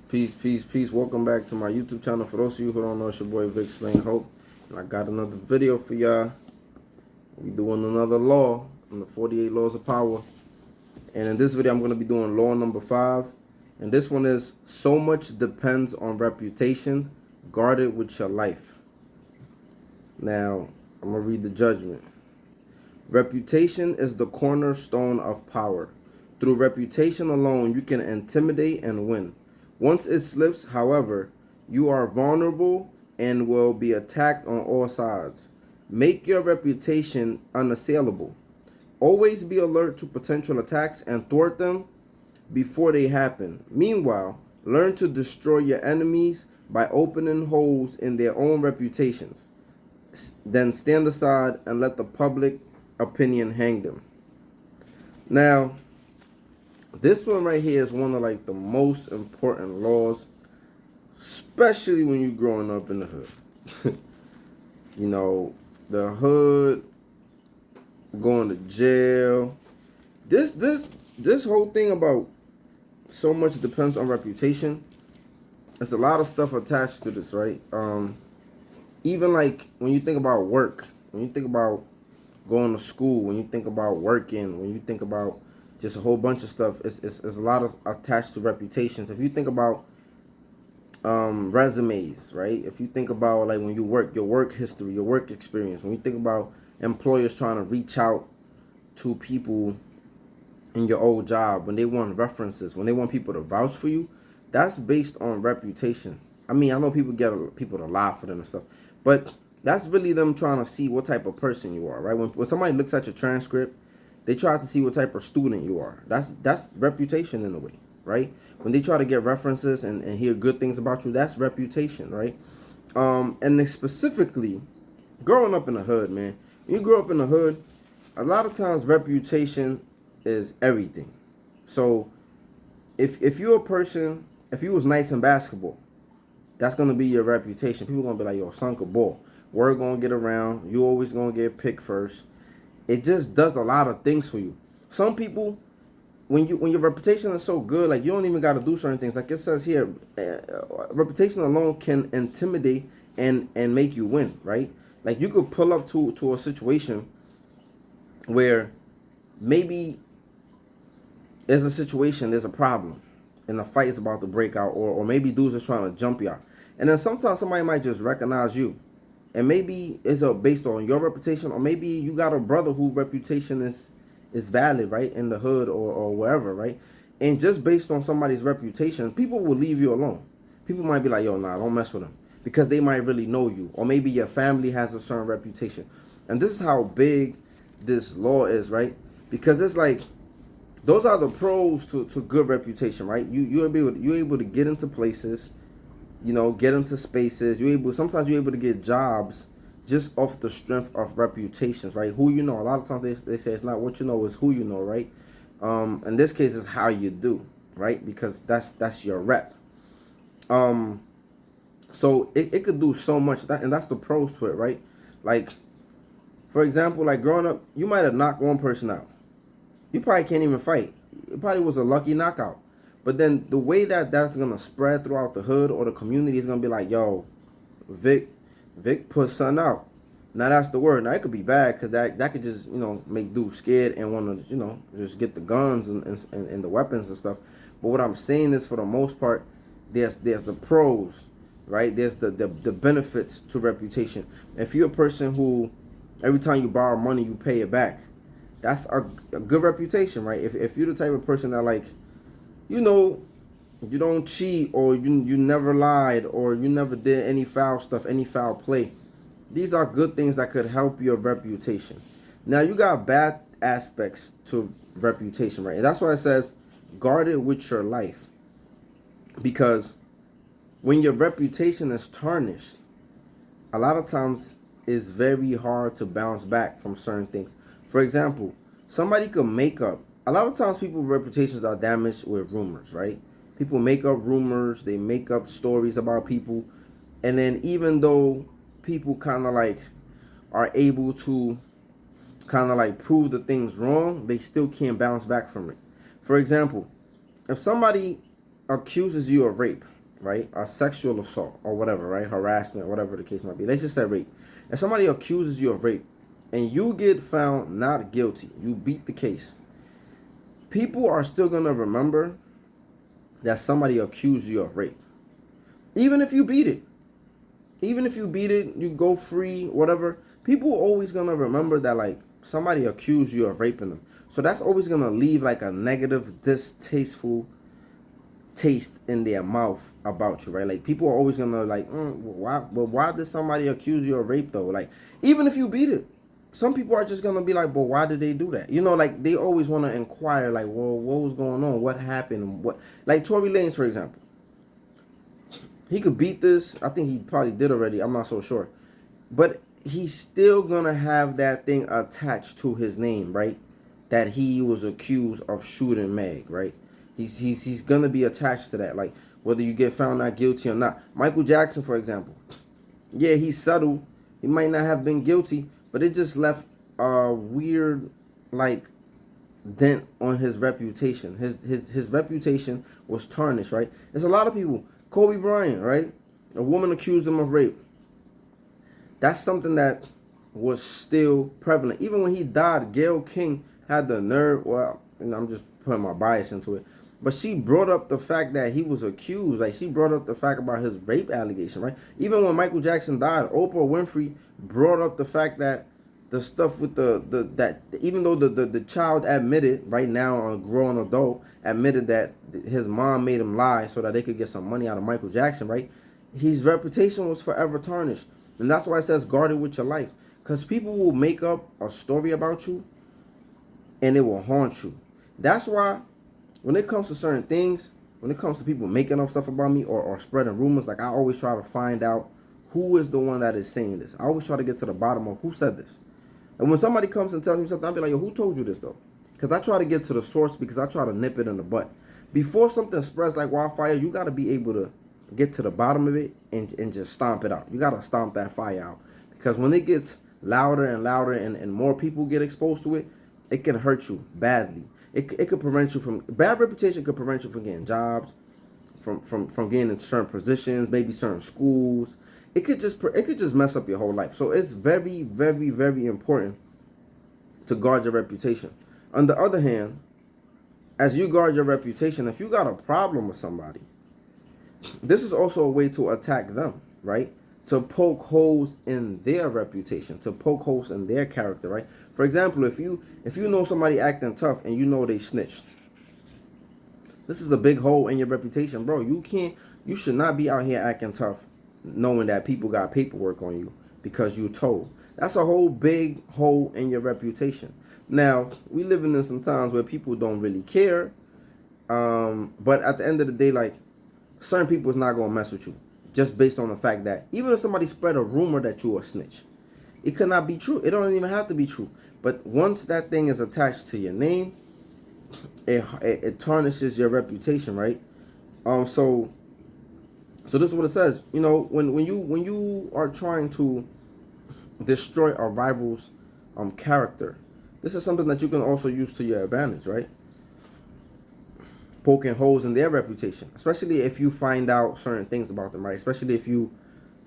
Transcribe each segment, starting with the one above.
Peace, peace, peace. Welcome back to my YouTube channel. For those of you who don't know, it's your boy vicslanghope. And I got another video for y'all. We doing another law on the 48 laws of power. And in this video, I'm going to be doing law number 5. And this one is, so much depends on reputation. Guard it with your life. Now, I'm going to read the judgment. Reputation is the cornerstone of power. Through reputation alone, you can intimidate and win. Once it slips, however, you are vulnerable and will be attacked on all sides. Make your reputation unassailable. Always be alert to potential attacks and thwart them before they happen. Meanwhile, learn to destroy your enemies by opening holes in their own reputations. Then stand aside and let the public opinion hang them. Now, this one right here is one of like the most important laws, especially when you're growing up in the hood. You know, the hood, going to jail. This whole thing about so much depends on reputation. There's a lot of stuff attached to this, right? Even like when you think about work, when you think about going to school, when you think about working, when you think about just a whole bunch of stuff, it's a lot of attached to reputations. If you think about resumes, right? If you think about like when you work, your work history, your work experience, when you think about employers trying to reach out to people in your old job, when they want references, when they want people to vouch for you, that's based on reputation. I mean, I know people get people to lie for them and stuff, but that's really them trying to see what type of person you are, right? When somebody looks at your transcript, they try to see what type of student you are. That's reputation in a way, right? When they try to get references and hear good things about you, that's reputation, right? And then specifically, growing up in the hood, man. When you grow up in the hood, a lot of times reputation is everything. So if you're a person, if you was nice in basketball, that's gonna be your reputation. People gonna be like, yo, son could ball. Word gonna get around. You always gonna get picked first. It just does a lot of things for you. Some people, when your reputation is so good, like you don't even got to do certain things. Like it says here, reputation alone can intimidate and make you win, right? Like you could pull up to a situation where maybe there's a situation, there's a problem, and the fight is about to break out, or maybe dudes are trying to jump y'all, and then sometimes somebody might just recognize you. And maybe it's based on your reputation, or maybe you got a brother whose reputation is valid, right, in the hood or wherever, right? And just based on somebody's reputation, people will leave you alone. People might be like, yo, nah, don't mess with them, because they might really know you, or maybe your family has a certain reputation. And this is how big this law is, right? Because it's like, those are the pros to good reputation, right? You're able to get into places, you know, get into spaces. Sometimes you're able to get jobs just off the strength of reputations, right? Who you know. A lot of times they say it's not what you know, it's who you know, right? In this case, it's how you do, right? Because that's your rep. So it could do so much, and that's the pros to it, right? Like, for example, like growing up, you might have knocked one person out. You probably can't even fight. It probably was a lucky knockout. But then the way that's gonna spread throughout the hood or the community is gonna be like, yo, Vic put son out. Now that's the word. Now it could be bad, because that could just, you know, make dudes scared and want to, you know, just get the guns and the weapons and stuff. But what I'm saying is, for the most part, there's the pros, right? There's the benefits to reputation. If you're a person who every time you borrow money you pay it back, that's a good reputation, right? If you're the type of person that, like, you know, you don't cheat, or you never lied, or you never did any foul stuff, any foul play, these are good things that could help your reputation. Now, you got bad aspects to reputation, right? And that's why it says guard it with your life. Because when your reputation is tarnished, a lot of times it's very hard to bounce back from certain things. For example, somebody could make up. A lot of times people's reputations are damaged with rumors, right? People make up rumors, they make up stories about people, and then even though people kind of like are able to kind of like prove the things wrong, they still can't bounce back from it. For example, if somebody accuses you of rape, right? A sexual assault or whatever, right? Harassment, whatever the case might be. Let's just say rape. If somebody accuses you of rape and you get found not guilty, you beat the case, people are still going to remember that somebody accused you of rape. Even if you beat it. Even if you beat it, you go free, whatever. People are always going to remember that, like, somebody accused you of raping them. So that's always going to leave, like, a negative, distasteful taste in their mouth about you, right? Like, people are always going to, like, why did somebody accuse you of rape, though? Like, even if you beat it, some people are just going to be like, but why did they do that? You know, like, they always want to inquire, like, well, what was going on? What happened? What, like, Tory Lanez, for example. He could beat this. I think he probably did already. I'm not so sure. But he's still going to have that thing attached to his name, right? That he was accused of shooting Meg, right? He's going to be attached to that. Like, whether you get found not guilty or not. Michael Jackson, for example. Yeah, he's subtle. He might not have been guilty, but it just left a weird, like, dent on his reputation. His reputation was tarnished, right? There's a lot of people. Kobe Bryant, right? A woman accused him of rape. That's something that was still prevalent. Even when he died, Gayle King had the nerve, well, I'm just putting my bias into it, but she brought up the fact that he was accused. Like, she brought up the fact about his rape allegation, right? Even when Michael Jackson died, Oprah Winfrey brought up the fact that the stuff with that even though the child admitted, right now, a grown adult admitted that his mom made him lie so that they could get some money out of Michael Jackson, right? His reputation was forever tarnished. And that's why it says guard it with your life. Because people will make up a story about you and it will haunt you. That's why when it comes to certain things, when it comes to people making up stuff about me or spreading rumors, like, I always try to find out who is the one that is saying this. I always try to get to the bottom of who said this. And when somebody comes and tells me something, I'll be like, yo, who told you this, though? Because I try to get to the source, because I try to nip it in the butt. Before something spreads like wildfire, you got to be able to get to the bottom of it and just stomp it out. You got to stomp that fire out. Because when it gets louder and louder and more people get exposed to it, it can hurt you badly. It could prevent you from, bad reputation could prevent you from getting jobs, from getting in certain positions, maybe certain schools. It could just mess up your whole life. So it's very, very, very important to guard your reputation. On the other hand, as you guard your reputation, if you got a problem with somebody, this is also a way to attack them, right? To poke holes in their reputation, to poke holes in their character, right? For example, if you know somebody acting tough and you know they snitched, this is a big hole in your reputation, bro. You should not be out here acting tough knowing that people got paperwork on you because you told. That's a whole big hole in your reputation. Now, we living in some times where people don't really care. But at the end of the day, like, certain people is not going to mess with you just based on the fact that even if somebody spread a rumor that you are a snitch, it could not be true. It don't even have to be true. But once that thing is attached to your name, it tarnishes your reputation, right? So this is what it says. You know, when you are trying to destroy a rival's character, this is something that you can also use to your advantage, right? Poking holes in their reputation, especially if you find out certain things about them, right? Especially if you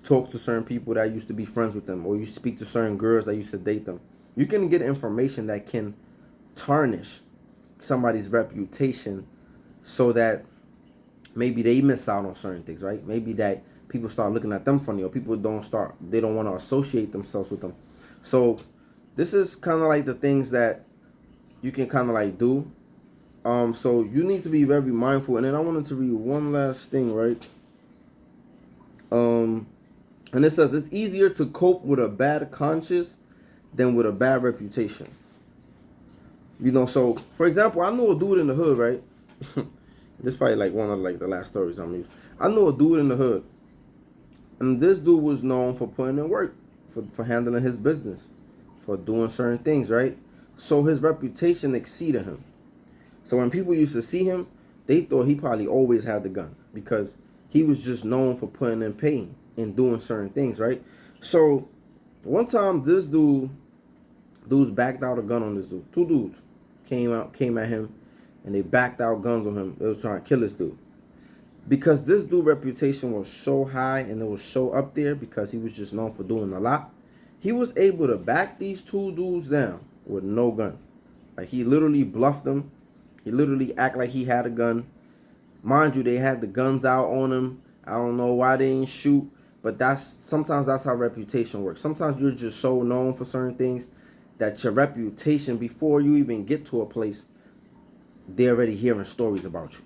talk to certain people that used to be friends with them, or you speak to certain girls that used to date them. You can get information that can tarnish somebody's reputation so that maybe they miss out on certain things, right? Maybe that people start looking at them funny, or people they don't want to associate themselves with them. So this is kind of like the things that you can kind of like do. So you need to be very mindful. And then I wanted to read one last thing, right? And it says it's easier to cope with a bad conscience than with a bad reputation. You know, so for example, I know a dude in the hood, right? This is probably like one of like the last stories I'm using. I know a dude in the hood, and this dude was known for putting in work, for handling his business, for doing certain things, right? So his reputation exceeded him. So when people used to see him, they thought he probably always had the gun because he was just known for putting in pain and doing certain things, right? So one time this dudes backed out a gun on this dude. Two dudes came at him and they backed out guns on him. They was trying to kill this dude. because this dude reputation was so high and it was so up there because he was just known for doing a lot. He was able to back these two dudes down with no gun. Like, he literally bluffed them. He literally act like he had a gun. Mind you, they had the guns out on him. I don't know why they didn't shoot, but sometimes that's how reputation works. Sometimes you're just so known for certain things that your reputation, before you even get to a place, they're already hearing stories about you.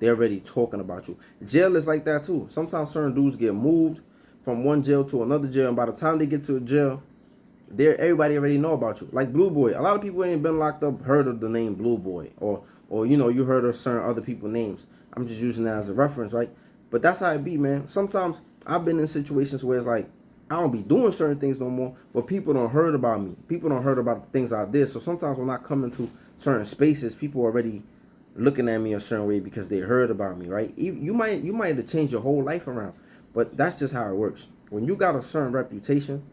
They're already talking about you. Jail is like that too. Sometimes certain dudes get moved from one jail to another jail, and by the time they get to a jail, everybody already know about you. Like Blue Boy. A lot of people ain't been locked up heard of the name Blue Boy, or you heard of certain other people's names. I'm just using that as a reference, right? But that's how it be, man. Sometimes I've been in situations where it's like I don't be doing certain things no more, but people don't heard about me. People don't heard about the things I did. So sometimes when I come into certain spaces, people are already looking at me a certain way because they heard about me, right? You might have changed your whole life around, but that's just how it works. When you got a certain reputation,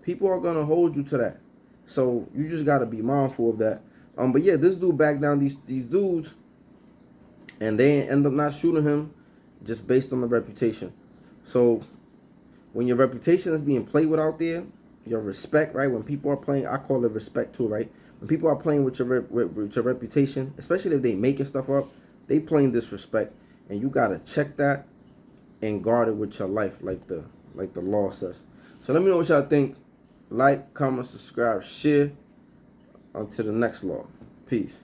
people are gonna hold you to that. So you just gotta be mindful of that. But yeah, this dude backed down these dudes, and they end up not shooting him just based on the reputation. So when your reputation is being played with out there, your respect, right? When people are playing, I call it respect too, right? When people are playing with your reputation, especially if they making stuff up, they playing disrespect, and you gotta check that and guard it with your life, like the law says. So let me know what y'all think. Like, comment, subscribe, share. On to the next law. Peace.